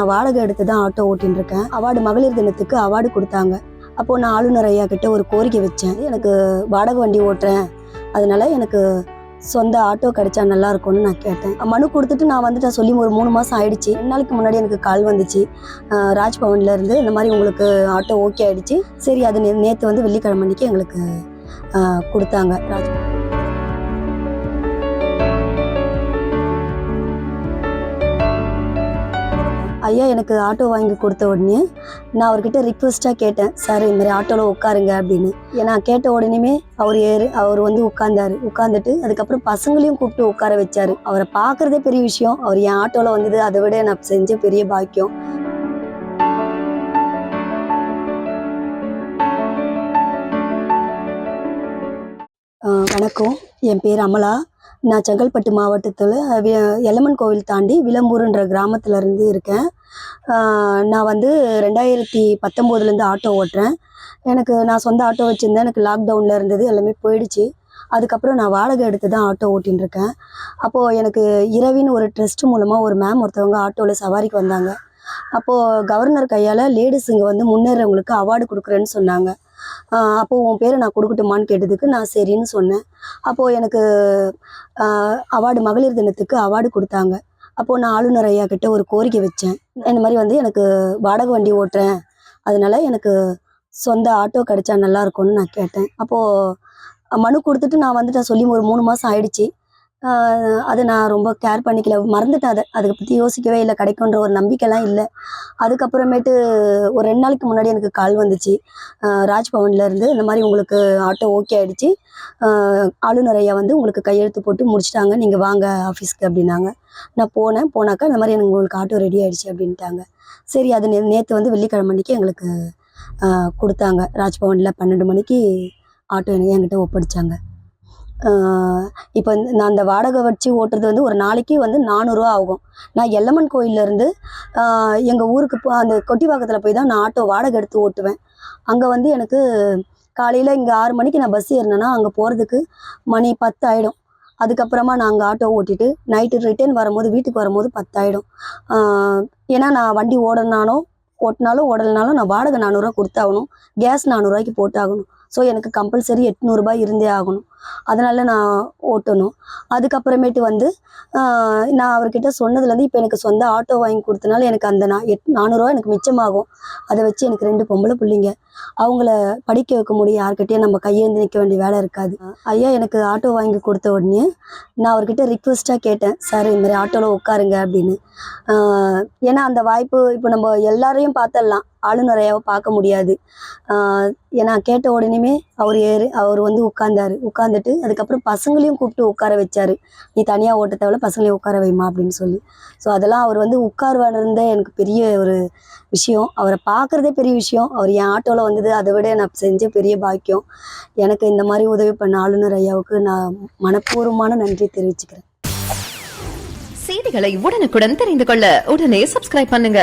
நான் வாடகை எடுத்து தான் ஆட்டோ ஓட்டின்னு இருக்கேன். அவார்டு மகளிர் தினத்துக்கு அவார்டு கொடுத்தாங்க. அப்போ நான் ஆளுநர் ஐயா கிட்ட ஒரு கோரிக்கை வச்சேன். எனக்கு வாடகை வண்டி ஓட்டுறேன், அதனால எனக்கு சொந்த ஆட்டோ கிடைச்சா நல்லா இருக்கும்னு நான் கேட்டேன். மனு கொடுத்துட்டு நான் வந்துட்டேன். சொல்லி ஒரு 3 மாதம் ஆயிடுச்சு. 2 நாளைக்கு முன்னாடி எனக்கு கால் வந்துச்சு ராஜ்பவன்ல இருந்து, இந்த மாதிரி உங்களுக்கு ஆட்டோ ஓகே ஆயிடுச்சு. சரி, அது நேற்று வந்து வெள்ளிக்கிழமை அன்னைக்கு எங்களுக்கு கொடுத்தாங்க ராஜ்பவன். ஐயா எனக்கு ஆட்டோ வாங்கி கொடுத்த உடனே நான் அவர்கிட்ட ரிக்வெஸ்ட்டாக கேட்டேன், சார் இது மாதிரி ஆட்டோவில் உட்காருங்க அப்படின்னு. ஏன்னா கேட்ட உடனேமே அவர் வந்து உட்காந்துட்டு அதுக்கப்புறம் பசங்களையும் கூப்பிட்டு உட்கார வச்சாரு. அவரை பார்க்குறதே பெரிய விஷயம். அவர் என் ஆட்டோவில் வந்தது அதை விட நான் செஞ்ச பெரிய பாக்கியம். வணக்கம், என் பேர் அமலா. நான் செங்கல்பட்டு மாவட்டத்தில் எல்லம்மன் கோவில் தாண்டி விளம்பூர்ன்ற கிராமத்தில் இருந்து இருக்கேன். நான் வந்து 2019 ஆட்டோ ஓட்டுறேன். நான் சொந்த ஆட்டோ வச்சுருந்தேன். எனக்கு லாக்டவுனில் இருந்தது, எல்லாமே போயிடுச்சு. அதுக்கப்புறம் நான் வாடகை எடுத்து தான் ஆட்டோ ஓட்டின்னு இருக்கேன். அப்போது எனக்கு இரவின்னு ஒரு ட்ரஸ்ட் மூலமாக ஒரு மேம் ஒருத்தவங்க ஆட்டோவில் சவாரிக்கு வந்தாங்க. அப்போது கவர்னர் கையால் லேடிஸுங்க வந்து முன்னேறவங்களுக்கு அவார்டு கொடுக்குறேன்னு சொன்னாங்க. அப்போது உன் பேரை நான் கொடுக்கட்டுமான்னு கேட்டதுக்கு நான் சரின்னு சொன்னேன். அப்போது எனக்கு அவார்டு மகளிர் தினத்துக்கு அவார்டு கொடுத்தாங்க. அப்போது நான் ஆளுநர் ஐயா கிட்ட ஒரு கோரிக்கை வச்சேன். இந்த மாதிரி வந்து எனக்கு வாடகை வண்டி ஓட்டுறேன், அதனால எனக்கு சொந்த ஆட்டோ கிடைச்சா நல்லா இருக்கும்னு நான் கேட்டேன். அப்போது மனு கொடுத்துட்டு நான் வந்துட்டேன். சொல்லி ஒரு 3 மாதம் ஆயிடுச்சு. அதை நான் ரொம்ப கேர் பண்ணிக்கல, மறந்துட்டேன். அதை பற்றி யோசிக்கவே இல்லை. கிடைக்குன்ற ஒரு நம்பிக்கைலாம் இல்லை. அதுக்கப்புறமேட்டு ஒரு 2 நாளைக்கு முன்னாடி எனக்கு கால் வந்துச்சு ராஜ்பவன்ல இருந்து, இந்த மாதிரி உங்களுக்கு ஆட்டோ ஓகே ஆகிடுச்சு, ஆளுநர் ஐயா வந்து உங்களுக்கு கையெழுத்து போட்டு முடிச்சிட்டாங்க, நீங்கள் வாங்க ஆஃபீஸ்க்கு அப்படின்னாங்க. நான் போனாக்கா இந்த மாதிரி எனக்கு உங்களுக்கு ஆட்டோ ரெடி ஆகிடுச்சு அப்படின்ட்டாங்க. சரி, அது நேற்று வந்து வெள்ளிக்கிழமை அன்னைக்கு எங்களுக்கு கொடுத்தாங்க. ராஜ்பவனில் 12 மணிக்கு ஆட்டோ என்கிட்ட ஒப்படைச்சாங்க. இப்போ நான் அந்த வாடகை வச்சு ஓட்டுறது வந்து ஒரு நாளைக்கு வந்து 400 ரூபா ஆகும். நான் எல்லம்மன் கோயிலேருந்து எங்கள் ஊருக்கு அந்த கொட்டிவாக்கத்தில் போய் தான் நான் ஆட்டோ வாடகை எடுத்து ஓட்டுவேன். அங்கே வந்து எனக்கு காலையில் இங்கே 6 மணிக்கு நான் பஸ் ஏறினேன்னா அங்கே போகிறதுக்கு மணி 10 ஆகிடும். அதுக்கப்புறமா நான் அங்கே ஆட்டோ ஓட்டிட்டு நைட்டு ரிட்டர்ன் வரும்போது வீட்டுக்கு வரும்போது 10 ஆகிடும். ஏன்னா நான் வண்டி ஓட்டினாலும் ஓடலைனாலும் நான் வாடகை 400 ரூபா கொடுத்தாகணும், கேஸ் 400 ரூபாய்க்கு போட்டாகணும். ஸோ எனக்கு கம்பல்சரி 800 ரூபாய் இருந்தே ஆகணும். அதனால நான் ஓட்டணும். அதுக்கப்புறமேட்டு வந்து நான் அவர்கிட்ட சொன்னதுலேருந்து இப்போ எனக்கு சொந்த ஆட்டோ வாங்கி கொடுத்தனால எனக்கு அந்த 400 ரூபா எனக்கு மிச்சமாகும். அதை வச்சு எனக்கு 2 பொம்பளை பிள்ளைங்க, அவங்கள படிக்க வைக்க முடியும். யார்கிட்டயும் நம்ம கையேந்தி நிற்க வேண்டிய வேலை இருக்காது. ஐயா எனக்கு ஆட்டோ வாங்கி கொடுத்த உடனே நான் அவர்கிட்ட ரிக்வெஸ்ட்டாக கேட்டேன், சார் இது மாதிரி ஆட்டோவில் உட்காருங்க அப்படின்னு. ஏன்னா அந்த வாய்ப்பு இப்போ நம்ம எல்லாரையும் பார்த்துடலாம், ஆளுநர் ஐயாவை பார்க்க முடியாது. ஏன்னா கேட்ட உடனேமே அவர் வந்து உட்காந்துட்டு அதுக்கப்புறம் பசங்களையும் கூப்பிட்டு உட்கார வச்சாரு. நீ தனியாக ஓட்ட தேவையில்ல, பசங்களையும் உட்கார வைமா அப்படின்னு சொல்லி. ஸோ அதெல்லாம் அவர் வந்து உட்காருவாருந்த எனக்கு பெரிய ஒரு விஷயம். அவரை பார்க்குறதே பெரிய விஷயம். அவர் என் ஆட்டோவில் வந்தது அதை விட நான் செஞ்ச பெரிய பாக்கியம். எனக்கு இந்த மாதிரி உதவி பண்ண ஆளுநர் ஐயாவுக்கு நான் மனப்பூர்வமான நன்றி தெரிவிச்சுக்கிறேன். செய்திகளை உடனுக்குடன் தெரிந்து கொள்ள உடனே சப்ஸ்கிரைப் பண்ணுங்க.